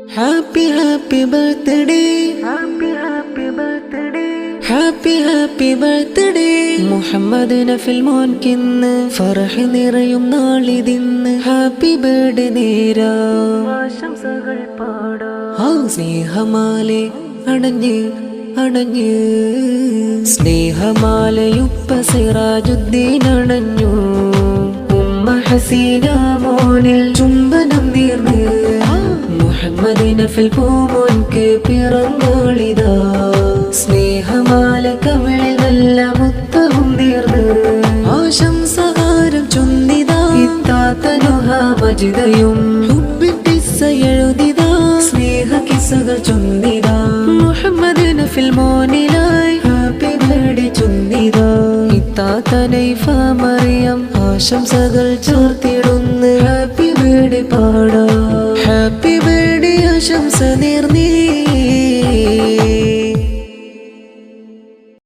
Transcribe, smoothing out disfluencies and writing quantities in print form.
Happy happy birthday, happy happy birthday Muhammad നഫിൽ മോൻക്കിന്ന് ഫറഹ് നിറയും നാളിതിന്ന്. Happy birthday നേരാ ആശംസകൾ പാടാം. സ്നേഹമാലെ അടഞ്ഞ് അടഞ്ഞ് സ്നേഹമാലയുപ്പ സിറാജുദ്ദീൻ അണഞ്ഞു. ഉമ്മ ഹസീന മോനിൽ ചുംബനം നീർന്ന് മുഹമ്മദ് നഫിൽ പൂമോൻക്ക് പിറന്നാളിതാ. സ്നേഹമാല കവിളിൽ നല്ല മുത്തവും നേർന്ന് ആശംസഹാരം ചൊന്നിതാ. ഇത്താത്തനുഹ മജിദയും ഹുബ്ബിട്ടിസ്സ എഴുതിതാ. സ്നേഹ കിസ്സകൾ ചൊന്നിതാ. മുഹമ്മദ് നഫിൽ മോനിലായി ഹാപ്പി ബർത്ത്ഡേ ചൊന്നിതാ. ഇത്താത്ത നൈഫ മറിയം ആശംസകൾ ചേർത്തിടുന്ന് ഹാപ്പി ബർത്ത്ഡേ പാടാ.